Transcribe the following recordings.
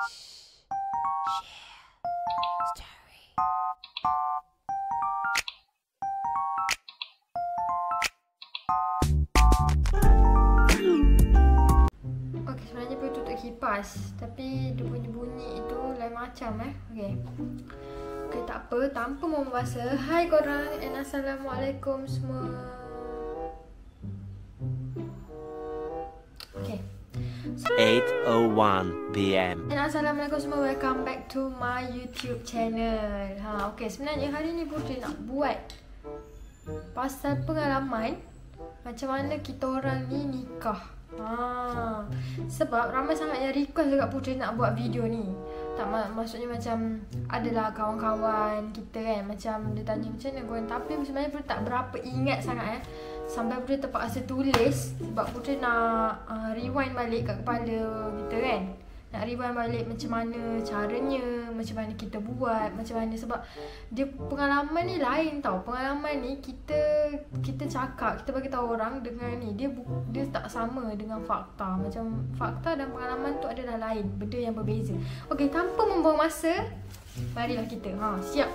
Okay, sebenarnya perlu tutup kipas, tapi dia punya bunyi itu lain macam Okay. Okay, tak apa, tanpa membahasa. Hai korang and Assalamualaikum semua. Okay. 8:01 PM. And Assalamualaikum semua, welcome back to my YouTube channel. Okay, sebenarnya hari ni Putri nak buat pasal pengalaman macam mana kita orang ni nikah. Sebab ramai sangat yang request dekat Putri nak buat video ni. Tak maksudnya macam adalah kawan-kawan kita kan, macam dia tanya macam mana korang. Tapi sebenarnya Putri tak berapa ingat sangat sampai Putri terpaksa tulis. Sebab Putri nak rewind balik kat kepala kita kan. Nak rewind balik macam mana caranya, macam mana kita buat, macam mana. Sebab dia pengalaman ni lain tau. Pengalaman ni kita cakap, kita bagi tahu orang dengan ni, dia tak sama dengan fakta. Macam fakta dan pengalaman tu adalah lain, benda yang berbeza. Okay, tanpa membuang masa, marilah kita siap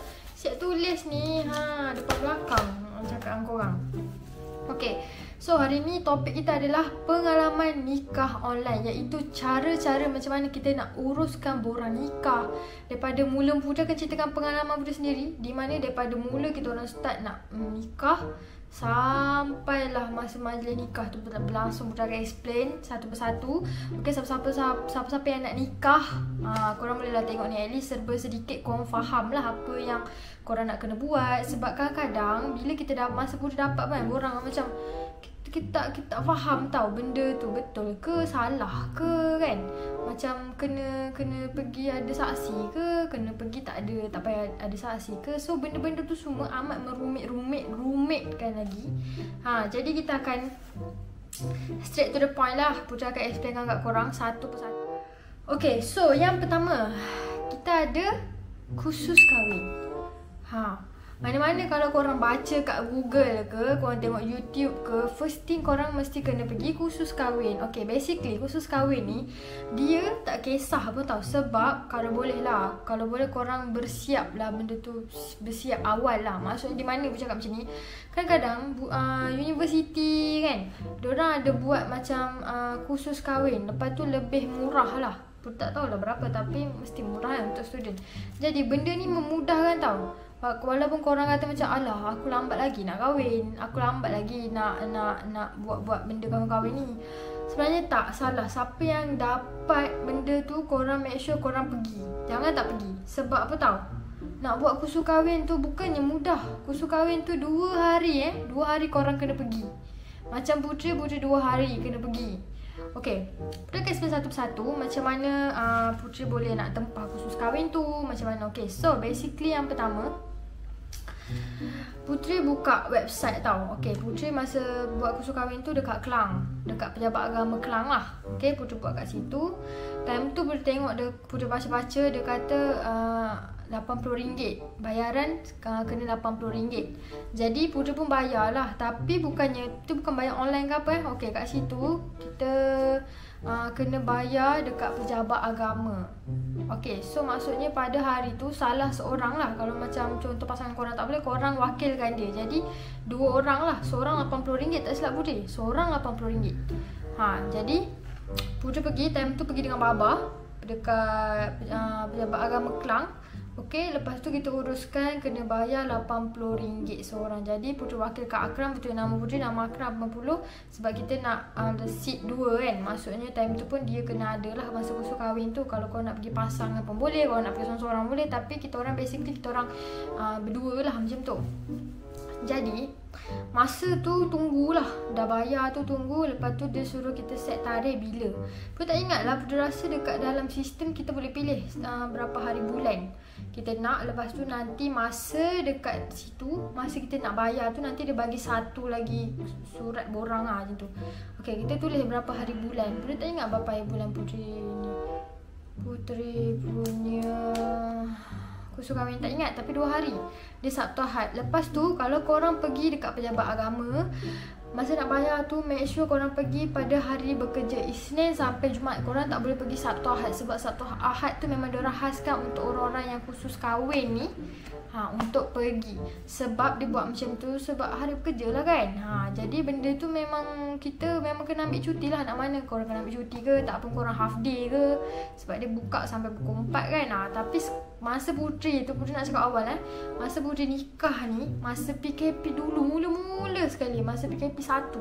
tulis ni depan belakang cakap dengan korang. Okay, so hari ni topik kita adalah pengalaman nikah online, iaitu cara-cara macam mana kita nak uruskan borang nikah. Daripada mula Putri akan ceritakan pengalaman Putri sendiri, di mana daripada mula kita orang start nak nikah sampailah masa majlis nikah tu berlangsung. Putri akan explain satu persatu. Okay, siapa-siapa yang nak nikah, korang bolehlah tengok ni, at least serba sedikit korang faham lah apa yang korang nak kena buat. Sebab kadang-kadang bila kita dah masa Putri dapat kan, korang macam kita tak faham tau benda tu betul ke salah ke kan. Macam kena pergi ada saksi ke, kena pergi tak payah ada saksi ke. So benda-benda tu semua amat merumitkan lagi. Jadi kita akan straight to the point lah. Putri akan explainkan kat korang satu persatu. Okay, so yang pertama, kita ada khusus kahwin. Mana-mana kalau korang baca kat Google ke, korang tengok YouTube ke, first thing korang mesti kena pergi khusus kahwin. Okay, basically khusus kahwin ni dia tak kisah pun tau. Sebab kalau boleh korang bersiap lah benda tu, bersiap awal lah. Maksudnya di mana aku cakap macam ni, kadang-kadang universiti kan, diorang ada buat macam khusus kahwin, lepas tu lebih murah lah. Tak tahulah berapa, tapi mesti murah untuk student. Jadi benda ni memudahkan tau. Walaupun korang kata macam, alah aku lambat lagi nak kahwin, aku lambat lagi nak buat benda kahwin ni. Sebenarnya tak salah. Siapa yang dapat benda tu, korang make sure korang pergi. Jangan tak pergi. Sebab apa tau, nak buat kursus kahwin tu bukannya mudah. Kursus kahwin tu 2 hari 2 hari korang kena pergi. Macam Putri 2 hari kena pergi. Okay, Putri akan explain satu persatu macam mana Putri boleh nak tempah kursus kahwin tu, macam mana. Okay, so basically yang pertama, Putri buka website tau. Okay, Putri masa buat kursus kahwin tu dekat Kelang, dekat Pejabat Agama Kelang lah. Okay, Putri buat kat situ. Time tu Putri tengok Putri baca-baca, dia kata RM80. Bayaran kena RM80. Jadi Putri pun bayar lah. Tapi tu bukan bayar online ke apa Okay, kat situ kita kena bayar dekat Pejabat Agama. Okay, so maksudnya pada hari tu salah seorang lah. Kalau macam contoh pasangan korang tak boleh, korang wakilkan dia. Jadi 2 orang lah. Seorang RM80, tak silap Putri, seorang RM80. Jadi Putri pergi, time tu pergi dengan Baba dekat Pejabat Agama Kelang. Okay, lepas tu kita uruskan kena bayar RM80 seorang. Jadi Putri wakil kat Akram, betul nama Putri, nama Akram 80. Sebab kita nak seat 2 kan. Maksudnya time tu pun dia kena ada lah masa kursus kahwin tu. Kalau kau nak pergi pasangan pun boleh, kalau nak pergi seorang-seorang boleh. Tapi kita orang basically kita orang berdua lah macam tu. Jadi masa tu tunggulah, dah bayar tu tunggu. Lepas tu dia suruh kita set tarikh bila. Putri tak ingat lah, Putri rasa dekat dalam sistem kita boleh pilih berapa hari bulan kita nak. Lepas tu nanti masa dekat situ, masa kita nak bayar tu, nanti dia bagi satu lagi surat borang lah macam tu. Okay, kita tulis berapa hari bulan. Putri tak ingat berapa hari bulan Putri ni. Putri punya kursus kahwin tak ingat, tapi 2 hari. Dia Sabtu Ahad. Lepas tu kalau korang pergi dekat Pejabat Agama, masa nak bayar tu make sure korang pergi pada hari bekerja Isnin sampai Jumaat. Korang tak boleh pergi Sabtu Ahad, sebab Sabtu Ahad tu memang diorang khaskan untuk orang-orang yang khusus kahwin ni untuk pergi. Sebab dia buat macam tu sebab hari bekerja lah kan. Jadi benda tu memang kita memang kena ambil cuti lah. Nak mana korang kena ambil cuti ke, tak pun korang half day ke, sebab dia buka sampai pukul 4 kan. Tapi masa Putri tu, Putri nak cakap awal masa Putri nikah ni, masa PKP dulu, mula-mula sekali, masa PKP 1.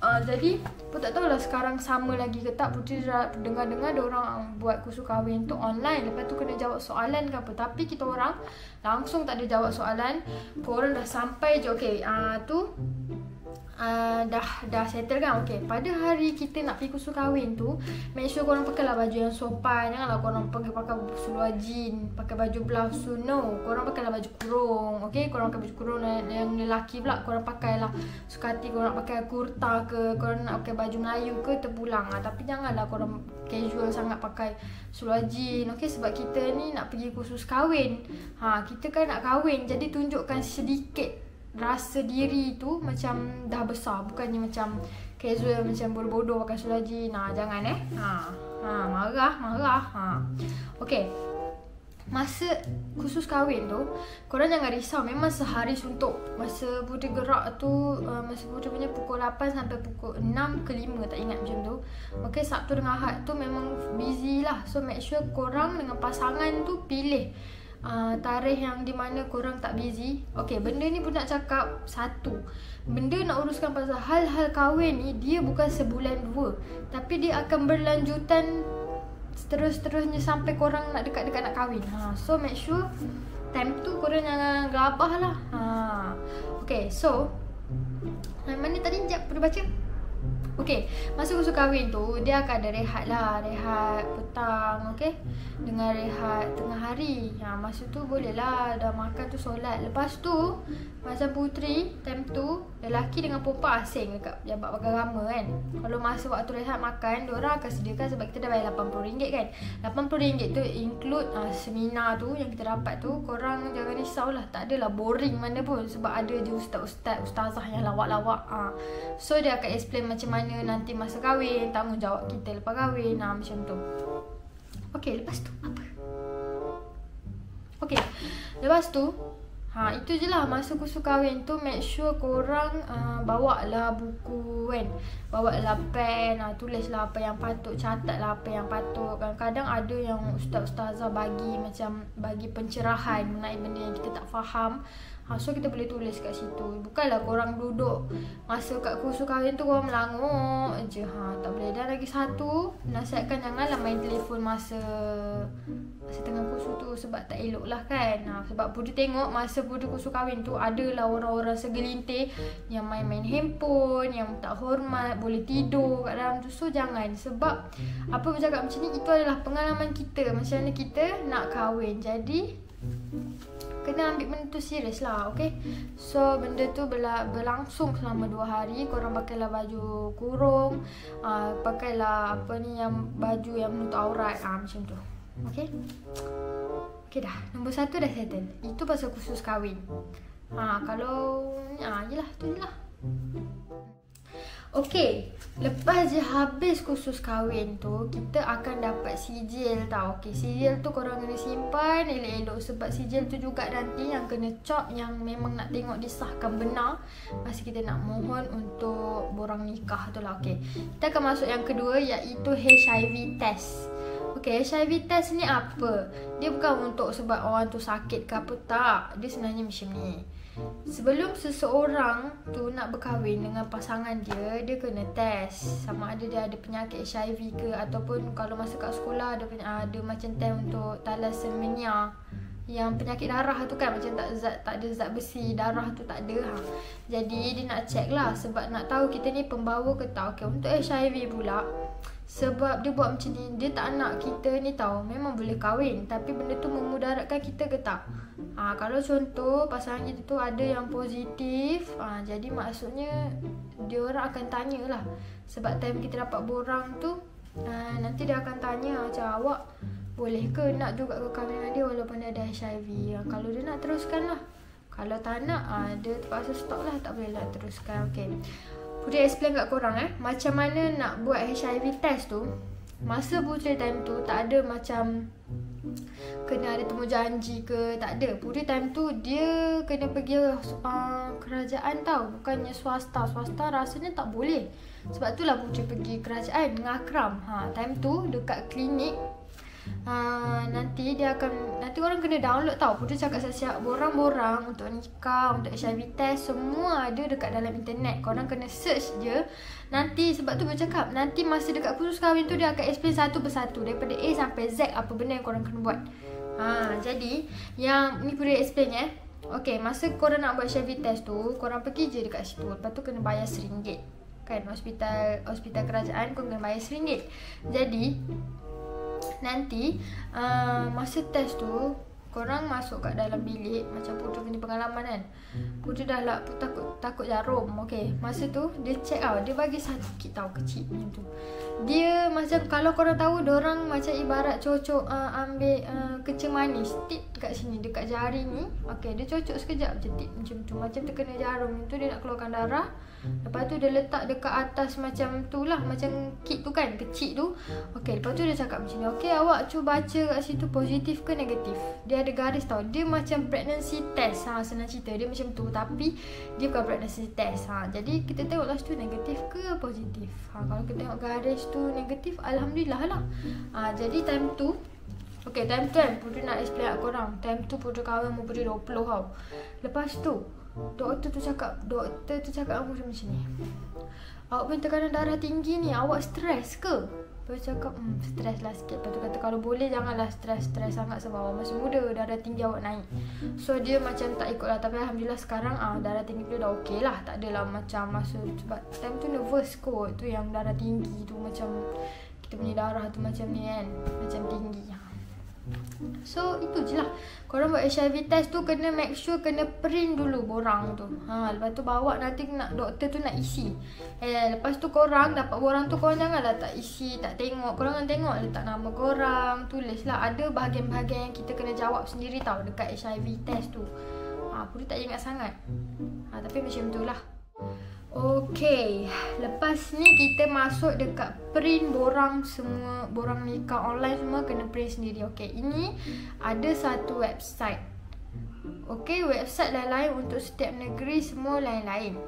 Jadi pun tak tahulah sekarang sama lagi ke tak. Putri dengar-dengar dia orang buat kursus kahwin tu online. Lepas tu kena jawab soalan ke apa. Tapi kita orang langsung tak ada jawab soalan. Korang dah sampai je. Okay, tu dah settle kan. Okay, pada hari kita nak pergi kursus kahwin tu, make sure korang pakailah baju yang sopan. Janganlah korang pergi pakai seluar jean, pakai baju blouse. No, korang pakailah baju kurung. Okay, korang pakai baju kurung. Yang lelaki pula korang pakailah suka hati. Korang nak pakai kurta ke, korang nak pakai baju Melayu ke, terpulang. Tapi janganlah korang casual sangat pakai seluar jean. Okay, sebab kita ni nak pergi kursus kahwin. Kita kan nak kahwin, jadi tunjukkan sedikit rasa diri tu macam dah besar, bukannya macam casual macam bodoh-bodoh pakai seluar jean. Jangan marah. Okay, masa khusus kahwin tu korang jangan risau. Memang sehari suntuk. Masa Putri gerak tu, masa Putri punya pukul 8 sampai pukul 6 ke 5, tak ingat macam tu. Okay, Sabtu dengan Ahad tu memang busy lah. So make sure korang dengan pasangan tu pilih tarikh yang di mana korang tak busy. Okay, benda ni pun nak cakap satu. Benda nak uruskan pasal hal-hal kahwin ni, dia bukan sebulan dua, tapi dia akan berlanjutan terus-terusnya sampai korang nak dekat-dekat nak kahwin. So make sure time tu korang jangan gelabah lah. Okay, so mana tadi jap perlu baca. Okay, masa kursus kahwin tu dia akan ada rehat lah. Rehat petang, okay, dengan rehat tengah hari. Masa tu boleh lah dah makan tu solat. Lepas tu masa Putri time tu lelaki dengan perempuan asing dekat jabat agama kan. Kalau masa waktu rehat makan, diorang akan sediakan, sebab kita dah bayar RM80 kan. RM80 tu include seminar tu yang kita dapat tu. Korang jangan risau lah, tak adalah boring mana pun, sebab ada je ustazah yang lawak-lawak. So dia akan explain macam mana nanti masa kahwin, tanggungjawab kita lepas kahwin, macam tu. Okay, lepas tu apa? Okay, lepas tu itu je lah masa kursus kahwin tu. Make sure korang bawa lah buku kan, bawa lah pen, tulislah apa yang patut, catatlah apa yang patut. Kadang-kadang ada yang ustaz-ustazah bagi pencerahan mengenai benda yang kita tak faham. So kita boleh tulis kat situ. Bukanlah korang duduk masa kat kursus kahwin tu korang melangok je. Tak boleh. Dan lagi satu, nasihatkan janganlah main telefon masa tengah kursus tu, sebab tak elok lah kan. Sebab Putri tengok masa Putri kursus kahwin tu, adalah orang-orang segelintir yang main-main handphone, yang tak hormat, boleh tidur kat dalam tu. So jangan. Sebab apa bercakap macam ni, itu adalah pengalaman kita, macam mana kita nak kahwin. Jadi kena ambil benda tu serius lah, okay. So benda tu berlangsung selama 2 hari. Korang pakailah baju kurung, pakailah baju yang menutup aurat, macam tu. Okay. Okay dah, nombor 1 dah settle. Itu pasal khusus kahwin. Kalau yelah, tu je lah. Okay, lepas je habis kursus kahwin tu, kita akan dapat sijil tau. Okay, sijil tu korang kena simpan elok-elok, sebab sijil tu juga nanti yang kena cop, yang memang nak tengok disahkan benar masa kita nak mohon untuk borang nikah tu lah. Okay, kita akan masuk yang kedua, iaitu HIV test. Okay, HIV test ni apa? Dia bukan untuk sebab orang tu sakit ke apa, tak. Dia sebenarnya macam ni. Sebelum seseorang tu nak berkahwin dengan pasangan dia, dia kena test sama ada dia ada penyakit HIV ke, ataupun kalau masa kat sekolah ada macam test untuk thalassemia, yang penyakit darah tu kan, macam tak ada zat besi darah tu, tak ada. Jadi dia nak check lah, sebab nak tahu kita ni pembawa ke tak. Okay, untuk HIV pula, sebab dia buat macam ni, dia tak nak kita ni tahu, memang boleh kahwin tapi benda tu memudaratkan kita ke tak. Kalau contoh pasangan kita tu ada yang positif, jadi maksudnya dia orang akan tanyalah, sebab time kita dapat borang tu, nanti dia akan tanya macam, awak boleh ke nak juga ke kahwin dengan dia walaupun dia ada HIV. Kalau dia nak, teruskan lah. Kalau tak nak, dia terpaksa stop lah, tak boleh lah teruskan. Okay, Putri explain kat korang macam mana nak buat HIV test tu. Masa Putri time tu tak ada macam kena ada temu janji ke, tak ada. Putri time tu dia kena pergi kerajaan tau, bukannya swasta. Swasta rasanya tak boleh. Sebab tu lah Putri pergi kerajaan dengan Akram. Time tu dekat klinik. Nanti orang kena download tau. Putri cakap siap-siap borang-borang untuk nikah, untuk HIV test, semua ada dekat dalam internet. Korang kena search je. Nanti sebab tu Putri cakap, nanti masa dekat kursus kahwin tu dia akan explain satu persatu daripada A sampai Z apa benda yang korang kena buat. Jadi yang ni Putri explain Okay, masa korang nak buat HIV test tu, korang pergi je dekat situ. Lepas tu kena bayar RM1 kan. Hospital kerajaan korang kena bayar RM1. Jadi nanti masa test tu korang masuk kat dalam bilik. Macam Putri punya pengalaman kan, Putri dah lah takut jarum. Okay, masa tu dia check dia bagi satu kit tau, kecil macam tu. Dia macam, kalau korang tahu, diorang macam ibarat cocok ambil kencing manis, tip dekat sini, dekat jari ni. Okay, dia cocok sekejap je, tip macam tu. Macam terkena jarum tu, dia nak keluarkan darah. Lepas tu dia letak dekat atas macam tu lah, macam kit tu kan, kecil tu. Okay, lepas tu dia cakap macam ni, okay, awak cuba baca kat situ positif ke negatif. Dia ada garis tau. Dia macam pregnancy test. Senang cerita, dia macam tu. Tapi dia bukan pregnancy test. Jadi kita tengok lah situ negatif ke positif. Kalau kita tengok garis tu negatif, Alhamdulillah lah. Jadi time tu, okay, time tu kan Putri nak explain kat korang. Time tu Putri kahwin umur Putri 20 tau. Lepas tu doktor tu cakap macam ni, awak punya tekanan darah tinggi ni, awak stres ke? Lepas tu cakap stres lah sikit. Lepas tu kata kalau boleh janganlah stres sangat sebab awak masih muda, darah tinggi awak naik. So dia macam tak ikut lah. Tapi Alhamdulillah sekarang darah tinggi dia dah okey lah. Tak adalah macam masa, sebab time tu nervous kot. Tu yang darah tinggi tu, macam kita punya darah tu macam ni kan, macam tinggi. So itu je lah. Korang buat HIV test tu kena make sure kena print dulu borang tu. Lepas tu bawa, nanti doktor tu nak isi. Lepas tu korang dapat borang tu, korang janganlah tak isi, tak tengok. Korang kan tengok letak nama korang, tulis lah. Ada bahagian-bahagian yang kita kena jawab sendiri tau dekat HIV test tu. Putri tak ingat sangat. Tapi macam tu lah. Okay, lepas ni kita masuk dekat print borang semua. Borang nikah online semua kena print sendiri. Okay, ini ada satu website. Okay, website lain-lain untuk setiap negeri, semua lain-lain.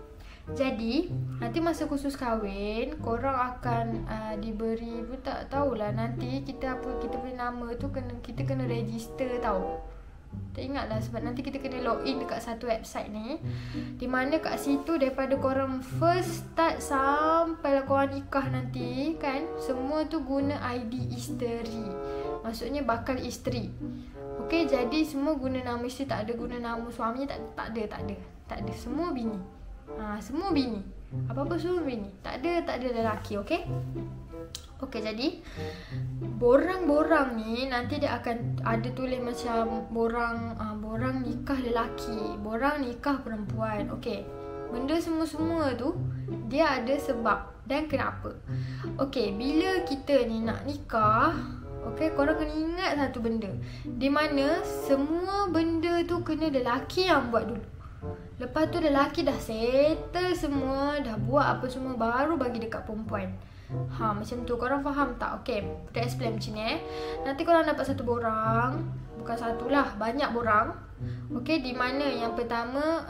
Jadi nanti masa kursus kahwin, korang akan diberi, pun tak tahulah nanti kita punya nama tu kita kena register tau. Tak ingat lah sebab nanti kita kena login dekat satu website ni, di mana kat situ daripada korang first start sampai lah korang nikah nanti kan, semua tu guna ID isteri. Maksudnya bakal isteri. Okay, jadi semua guna nama isteri, tak ada guna nama suaminya, tak ada. Semua bini. Semua bini. Apa-apa semua bini. Tak ada lelaki, okay? Okay, jadi borang-borang ni nanti dia akan ada tulis macam borang nikah lelaki, borang nikah perempuan. Okay, benda semua-semua tu dia ada sebab dan kenapa. Okay, bila kita ni nak nikah, okay, korang kena ingat satu benda, di mana semua benda tu kena lelaki yang buat dulu. Lepas tu lelaki dah settle semua, dah buat apa semua, baru bagi dekat perempuan. Macam tu, korang faham tak? Okay, Putri explain macam ni Nanti korang dapat satu borang, bukan satu lah, banyak borang. Okay, di mana yang pertama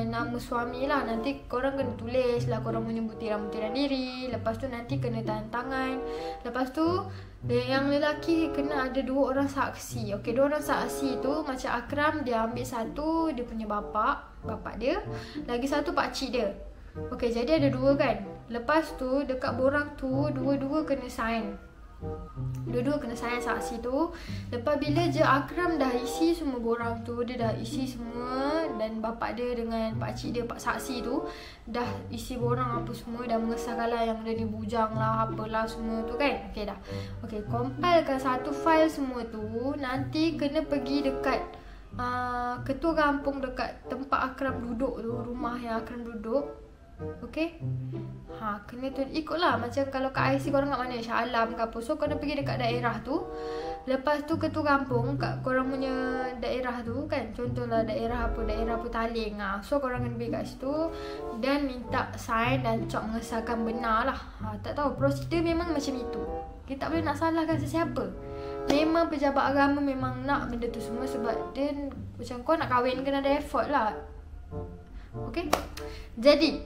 nama suami lah. Nanti korang kena tulis lah, korang punya butiran-butiran diri. Lepas tu nanti kena tangan. Lepas tu yang lelaki kena ada 2 orang saksi. Okay, 2 orang saksi tu macam Akram, dia ambil satu dia punya bapak dia, lagi satu pakcik dia. Okay, jadi ada 2 kan. Lepas tu dekat borang tu dua-dua kena sign. Dua-dua kena sign saksi tu. Lepas bila je Akram dah isi semua borang tu, dia dah isi semua, dan bapak dia dengan pakcik dia, pak saksi tu dah isi borang apa semua, dah mengesahkan lah yang dia ni bujang lah, apalah semua tu kan. Okay dah. Okay, compilekan satu file semua tu. Nanti kena pergi dekat ketua kampung dekat tempat Akram duduk tu, rumah yang Akram duduk. Okay. Kena tu ikutlah. Macam kalau kat IC korang kat mana, Shah Alam ke apa, so korang pergi dekat daerah tu. Lepas tu ketua kampung kat korang punya daerah tu kan, contohlah daerah apa Taling. So korang kena pergi kat situ dan minta sign dan cop mengesahkan benar lah. Tak tahu, prosedur memang macam itu. Kita tak boleh nak salahkan sesiapa. Memang pejabat agama memang nak benda tu semua sebab dia macam kau nak kahwin kena ada effort lah. Okay. Jadi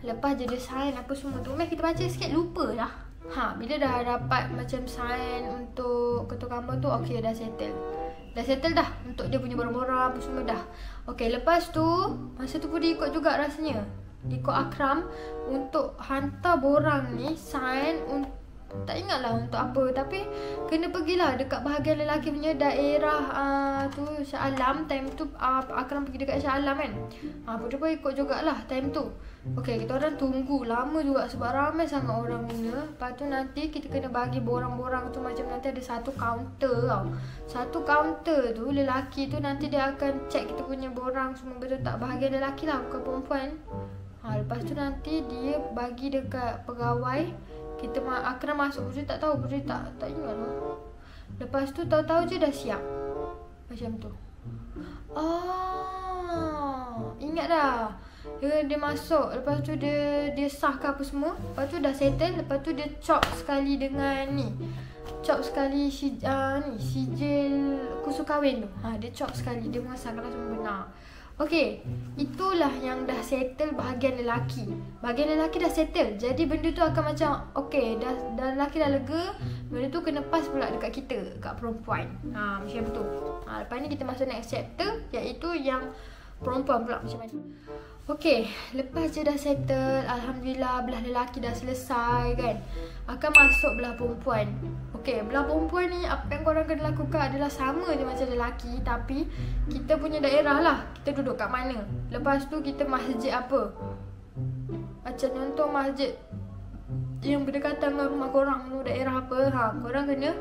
lepas je dia sign apa semua tu, kita baca sikit lupa lah. Bila dah dapat macam sign untuk ketua kampung tu, okay, dah settle. Dah settle dah untuk dia punya borang-borang apa semua dah. Okay, lepas tu masa tu pun dia ikut juga rasanya, ikut Akram untuk hantar borang ni sign tak ingatlah untuk apa, tapi kena pergilah dekat bahagian lelaki punya daerah tu Shah Alam. Time tu Akram pergi dekat Shah Alam kan. Putri pun ikut jugalah time tu. Okay, kita orang tunggu lama juga sebab ramai sangat orang punya. Lepas tu nanti kita kena bagi borang-borang tu macam nanti ada satu kaunter tau. Satu kaunter tu lelaki tu nanti dia akan check kita punya borang semua betul tak, bahagian lelaki lah bukan perempuan. Lepas tu nanti dia bagi dekat pegawai. Kita Akram masuk, Putri tak tahu, Putri tak ingat lah. Lepas tu tahu-tahu je dah siap. Macam tu. Ingat dah. Dia masuk, lepas tu dia sahkan apa semua. Lepas tu dah settle, lepas tu dia chop sekali dengan ni. Chop sekali sijil kursus kahwin tu. Dia chop sekali, dia mengesahkan semua benar. Okay, itulah yang dah settle bahagian lelaki. Bahagian lelaki dah settle. Jadi benda tu akan macam okay, dah lelaki dah lega. Benda tu kena pass pula dekat kita, kat perempuan. Macam tu. Lepas ni kita masuk next chapter, iaitu yang perempuan pula macam mana. Okay, lepas je dah settle, alhamdulillah belah lelaki dah selesai kan. Akan masuk belah perempuan. Okay, belah perempuan ni apa yang korang kena lakukan adalah sama je macam lelaki, tapi kita punya daerah lah, kita duduk kat mana. Lepas tu kita masjid apa, macam contoh masjid yang berdekatan dengan rumah korang tu daerah apa, korang kena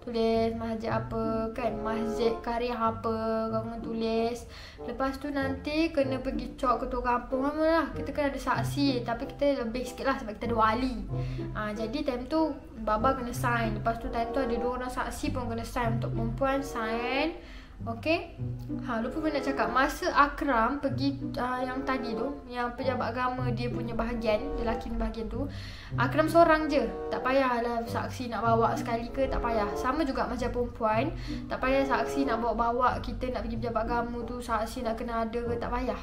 tulis masjid apa kan, masjid karya apa, korang tulis. Lepas tu nanti kena pergi cok ketua kampung lah. Kita kan ada saksi, tapi kita lebih sikit lah sebab kita ada wali. Jadi time tu baba kena sign. Lepas tu time tu ada 2 orang saksi pun kena sign. Untuk perempuan sign. Okay. Lupa pun nak cakap, masa Akram pergi yang tadi tu, yang pejabat agama dia punya bahagian, lelaki bahagian tu, Akram seorang je. Tak payahlah saksi nak bawa sekali ke, tak payah. Sama juga macam perempuan, tak payah saksi nak bawa-bawa kita nak pergi pejabat agama tu, saksi nak kena ada ke, tak payah.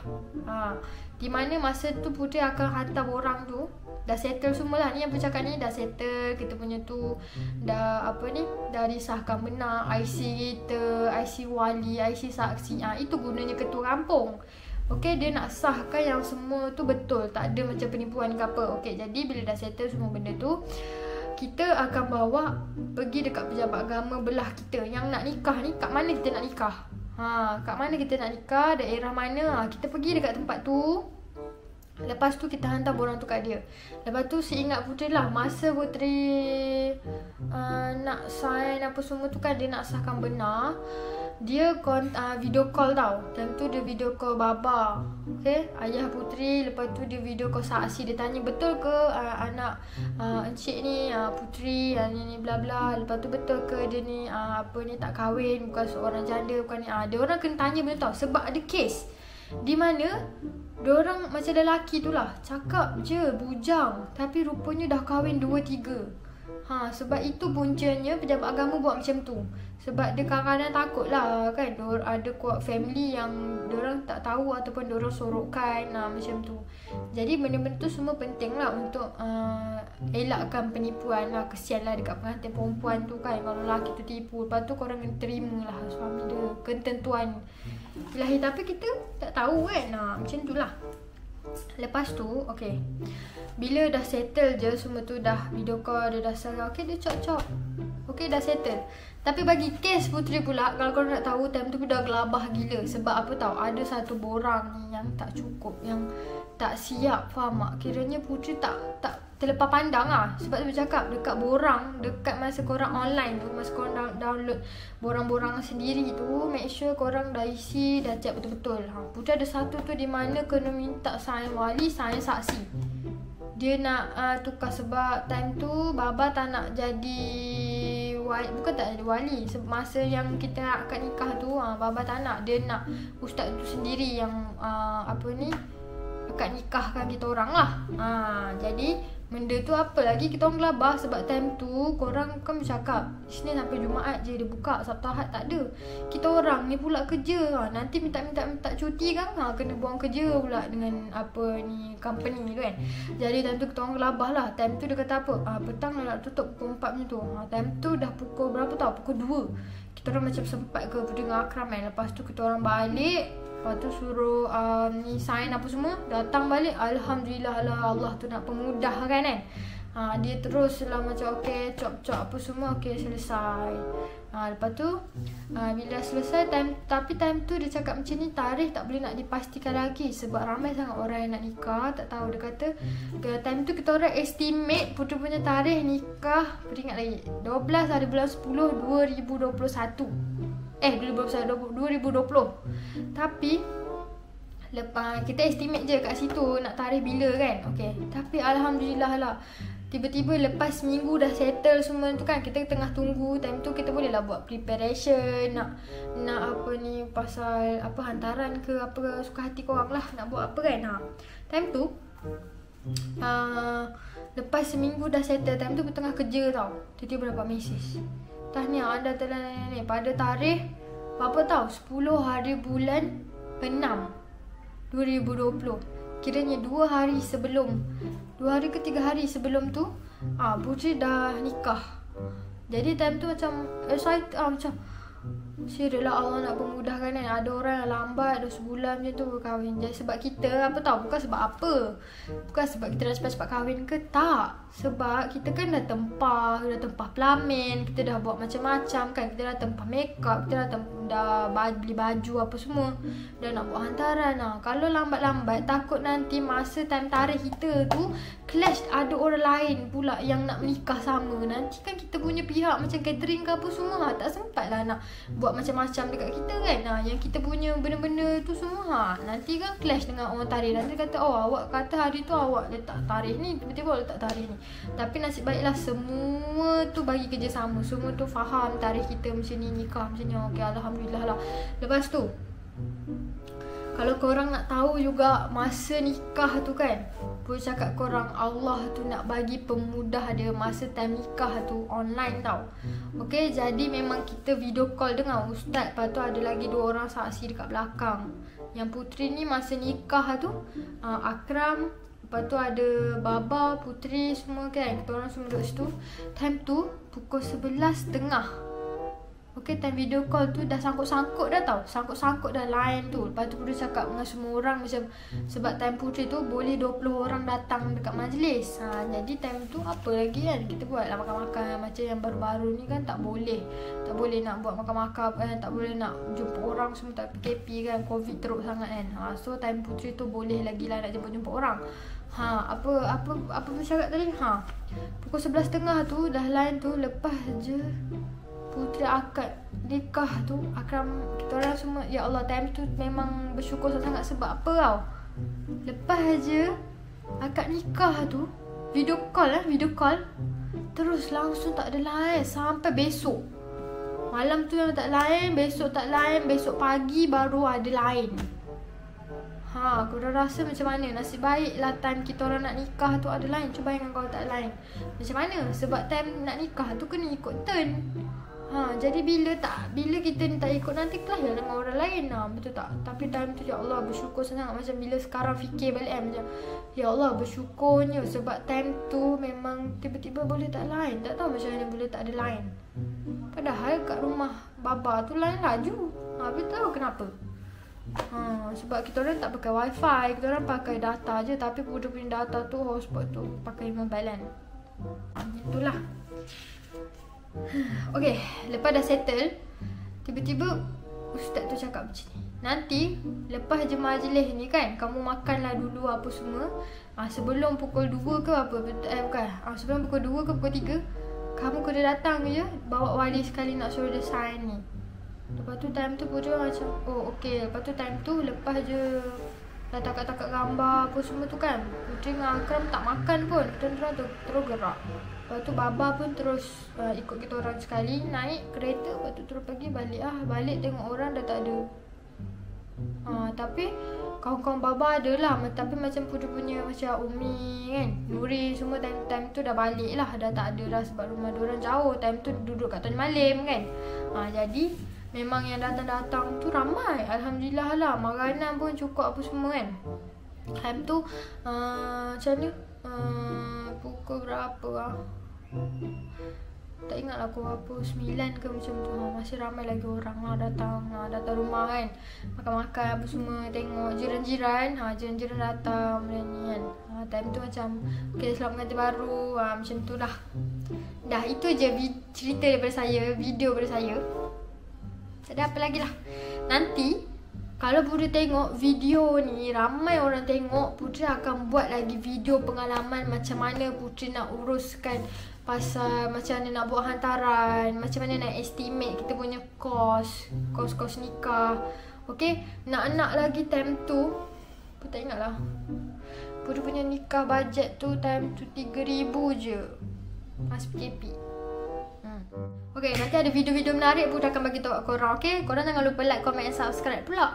Di mana masa tu Putri akan hantar borang tu, dah settle semualah. Ni yang bercakap ni dah settle, kita punya tu dah dah disahkan benar, IC kita, IC wali, IC saksi. Itu gunanya ketua kampung. Okay, dia nak sahkan yang semua tu betul, tak ada macam penipuan ke apa. Okay, jadi bila dah settle semua benda tu, kita akan bawa pergi dekat pejabat agama belah kita yang nak nikah ni. Kat mana kita nak nikah? Kat mana kita nak nikah, daerah mana. Kita pergi dekat tempat tu. Lepas tu kita hantar borang tu kat dia. Lepas tu seingat Putri lah, masa Putri nak sign apa semua tu kan, dia nak sahkan benar, dia video call tau. Time tu dia video call baba, okay, ayah Putri. Lepas tu dia video call saksi. Dia tanya betul ke anak encik ni Putri ni bla bla. Lepas tu betul ke dia ni tak kahwin, bukan seorang janda, bukan ni. Dia orang kena tanya benda tau, sebab ada kes di mana diorang macam lelaki tu lah, cakap je bujang, tapi rupanya dah kahwin 2-3. Sebab itu puncanya pejabat agama buat macam tu. Sebab dia kadang-kadang takut lah kan, ada kuat family yang diorang tak tahu ataupun diorang sorokkan, macam tu. Jadi benda-benda tu semua penting lah untuk elakkan penipuan lah. Kesian lah dekat pengantin perempuan tu kan, kalau lelaki tu tipu. Lepas tu korang kena terima lah suami dia, ketentuan ilahi. Tapi kita tak tahu kan, macam tu lah. Lepas tu, okay, bila dah settle je semua tu, dah video call, dia dah serah, okay, dia cop-cop, okay, dah settle. Tapi bagi kes Putri pula, kalau korang nak tahu, time tu dah gelabah gila. Sebab apa tahu, ada satu borang ni yang tak cukup, yang tak siap, faham tak? Kiranya Putri tak terlepas pandang lah. Sebab tu bercakap dekat borang, dekat masa korang online tu, masa korang download borang-borang sendiri tu, make sure korang dah isi, dah check betul-betul. Putri ada satu tu di mana kena minta sign wali, sign saksi. Dia nak tukar sebab time tu Baba tak nak jadi wali, bukan tak jadi wali. Masa yang kita akad nikah tu, Baba tak nak. Dia nak ustaz tu sendiri yang akad nikahkan kita orang lah. Jadi benda tu apa lagi kita orang gelabah. Sebab time tu korang kan bercakap Isnin sampai Jumaat je dia buka, Sabtu Ahad tak ada. Kita orang ni pula kerja, nanti minta cuti kan, kena buang kerja pula dengan company tu kan. Jadi time tu kita orang gelabah lah. Time tu dia kata apa, petang nak tutup pukul 4 macam tu. Time tu dah pukul berapa tau, pukul 2. Kita orang macam sempat ke dengan Akram kan. Lepas tu kita orang balik, lepas tu suruh sign apa semua. Datang balik, Alhamdulillah lah, Allah tu nak pemudahkan kan. Dia terus lah macam okay, cop-cop apa semua, okay selesai. Lepas tu bila selesai tapi time tu dia cakap macam ni, tarikh tak boleh nak dipastikan lagi sebab ramai sangat orang yang nak nikah. Tak tahu, dia kata time tu kita orang estimate Putri punya tarikh nikah, Putri ingat lagi 12 hari bulan 10 2021. 2020. Tapi lepas kita estimate je kat situ nak tarikh bila kan. Okay. Tapi Alhamdulillah lah, tiba-tiba lepas seminggu dah settle semua tu kan, kita tengah tunggu. Time tu kita boleh lah buat preparation, nak pasal hantaran ke apa, suka hati korang lah nak buat apa kan. Time tu lepas seminggu dah settle, time tu tengah kerja tau, tiba-tiba dapat mesej, tahniah anda telah ni pada tarikh berapa tahu, 10 hari bulan 6 2020. Kiranya 2 hari ke 3 hari sebelum tu Putri dah nikah. Jadi time tu macam excited macam serius lah, Allah nak pemudahkan kan. Ada orang yang lambat dah sebulan macam tu kahwin. Jadi sebab kita bukan sebab apa, bukan sebab kita dah cepat-cepat kahwin ke, tak. Sebab kita kan dah tempah pelamin, kita dah buat macam-macam kan. Kita dah tempah makeup, kita dah beli baju apa semua, dah nak buat hantaran. Kalau lambat-lambat, takut nanti masa time tarikh kita tu clash, ada orang lain pula yang nak menikah sama. Nanti kan kita punya pihak macam catering ke apa semua tak sempat lah nak buat macam-macam dekat kita kan. Yang kita punya benda-benda tu semua nanti kan clash dengan orang tarikh. Nanti kata awak kata hari tu awak letak tarikh ni, tiba-tiba awak letak tarikh ni. Tapi nasib baiklah semua tu bagi kerjasama, semua tu faham tarikh kita macam ni, nikah macam ni. Okay, Alhamdulillah lah. Lepas tu kalau korang nak tahu juga masa nikah tu kan, boleh cakap korang Allah tu nak bagi pemudah dia masa time nikah tu online tau. Okay, jadi memang kita video call dengan ustaz. Lepas tu ada lagi 2 orang saksi dekat belakang. Yang Putri ni masa nikah tu Akram, lepas tu ada Baba, Putri semua kan. Kita orang semua duduk situ. Time tu pukul 11.30. Okay, time video call tu dah sangkut-sangkut dah tau. Sangkut-sangkut dah line tu. Lepas tu Putri cakap dengan semua orang macam, sebab time Putri tu boleh 20 orang datang dekat majlis. Jadi time tu apa lagi kan, kita buat lah makan-makan. Macam yang baru-baru ni kan tak boleh nak buat makan-makan kan, tak boleh nak jumpa orang semua, tak PKP kan, Covid teruk sangat kan. So time Putri tu boleh lagi lah nak jumpa orang. Apa bersyarat tadi? Pukul 11.30 tu dah line tu. Lepas je Putri akad nikah tu, Akram, kita orang semua, ya Allah, time tu memang bersyukur sangat. Sebab apa tau, lepas je akad nikah tu video call, terus langsung tak ada line sampai besok. Malam tu yang tak line, besok tak line, besok pagi baru ada line. Korang rasa macam mana? Nasib baik lah time kita orang nak nikah tu ada line. Cuba bayangkan kalau tak line macam mana? Sebab time nak nikah tu kena ikut turn. Jadi bila kita ni tak ikut, nanti kelas lah dengan orang lain. Betul tak? Tapi time tu ya Allah bersyukur sangat. Macam bila sekarang fikir balik macam ya Allah bersyukurnya. Sebab time tu memang tiba-tiba boleh tak line. Tak tahu macam mana boleh tak ada line. Padahal kat rumah Baba tu line laju. Tapi tahu kenapa? Sebab kita orang tak pakai wifi, kita orang pakai data je. Tapi Putri punya data tu, hotspot tu pakai mobilan. Itulah. Okay, lepas dah settle, tiba-tiba ustaz tu cakap macam ni, nanti lepas je majlis ni kan, kamu makanlah dulu apa semua. Sebelum pukul 2 ke apa, bukan, sebelum pukul 2 ke pukul 3, kamu kena datang je, bawa wali sekali nak suruh dia sign ni. Lepas tu time tu Putri macam, oh okey. Lepas tu time tu lepas je dah takat-takat gambar apa semua tu kan, Putri dengan Akram tak makan pun, kita terus gerak. Lepas tu Baba pun terus ikut kita orang sekali naik kereta. Lepas tu terus pergi balik balik tengok orang dah tak ada. Tapi kawan-kawan Baba ada lah, tapi macam Putri punya macam Umi kan, Nuri semua time tu dah balik lah, dah tak ada dah sebab rumah diorang jauh. Time tu duduk kat Tuan Malim kan. Jadi memang yang datang-datang tu ramai. Alhamdulillah lah, makanan pun cukup apa semua kan. Time tu macam mana, pukul berapa lah, tak ingat lah pukul berapa, 9 ke macam tu. Masih ramai lagi orang lah datang rumah kan, makan-makan apa semua, tengok jiran-jiran. Jiran-jiran datang dan ni kan. Time tu macam okay, selamat pengantin baru, macam tu lah. Dah itu je cerita daripada saya, video daripada saya. Tak ada apa lagi lah. Nanti kalau Putri tengok video ni ramai orang tengok, Putri akan buat lagi video pengalaman macam mana Putri nak uruskan pasal macam mana nak buat hantaran, macam mana nak estimate kita punya kos nikah. Okay, nak lagi time tu Putri tak ingat lah, Putri punya nikah bajet tu time tu 3,000 je masa PKP. Okay, nanti ada video-video menarik Putri akan bagi tahu kat korang. Okay, korang jangan lupa like, comment and subscribe pula.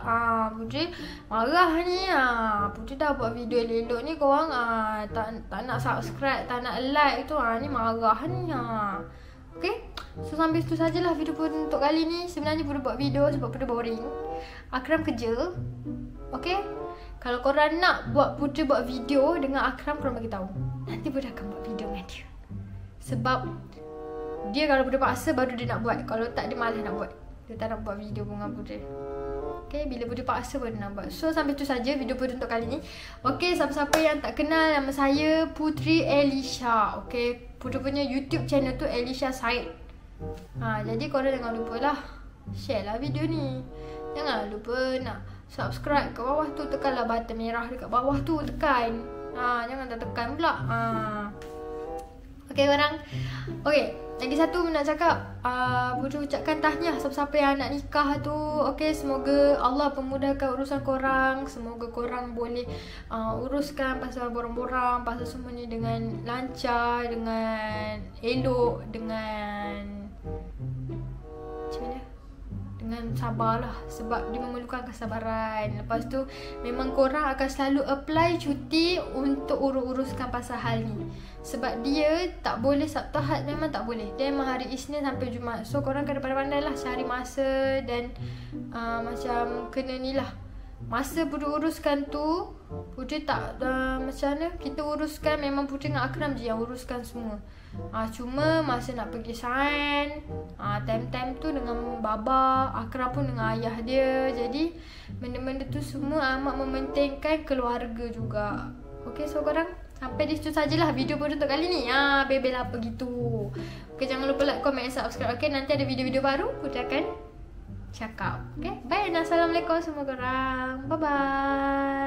Putri marah ni. Putri dah buat video elok ni, korang tak nak subscribe, tak nak like tu. Ni marah ni. Okay, so sampai situ sajalah video Putri untuk kali ni. Sebenarnya Putri buat video sebab Putri boring. Akram kerja. Okay, kalau korang nak Putri buat video dengan Akram, korang bagi tahu. Nanti Putri akan buat video dengan dia. Sebab dia kalau Putri paksa baru dia nak buat. Kalau tak, dia malas nak buat. Dia tak nak buat video dengan Putri. Okay, bila Putri paksa baru dia nak buat. So sampai tu saja video Putri untuk kali ni. Okay, siapa-siapa yang tak kenal, nama saya Putri Elisha. Okay, Putri punya YouTube channel tu Elisha Said. Jadi korang jangan lupa lah share lah video ni. Jangan lupa nak subscribe kat bawah tu. Tekanlah button merah dekat bawah tu, tekan. Jangan tak tekan pula. Okay korang. Okay, lagi satu nak cakap, Putri ucapkan tahniah siapa-siapa yang nak nikah tu. Okay, semoga Allah pemudahkan urusan korang. Semoga korang boleh uruskan pasal borang-borang, pasal semua ni dengan lancar, dengan elok, dengan macam mana, dengan sabarlah. Sebab dia memerlukan kesabaran. Lepas tu memang korang akan selalu apply cuti untuk uruskan pasal hal ni. Sebab dia tak boleh Sabtu Ahad, memang tak boleh. Dia memang hari Isnin sampai Jumaat. So korang kena pandai-pandai lah cari masa. Dan macam kena ni lah, masa Putri uruskan tu Putri tak macam mana, kita uruskan, memang Putri dengan Akram je yang uruskan semua. Cuma masa nak pergi sign, time-time tu dengan Baba, Akram pun dengan ayah dia. Jadi benda-benda tu semua amat mementingkan keluarga juga. Okay, so korang sampai di situ sajalah video Putri untuk kali ni. Bebel apa gitu. Okay, jangan lupa like, comment, and subscribe. Okay, nanti ada video-video baru Putri akan cakap. Okay, bye dan assalamualaikum semua korang. Bye-bye.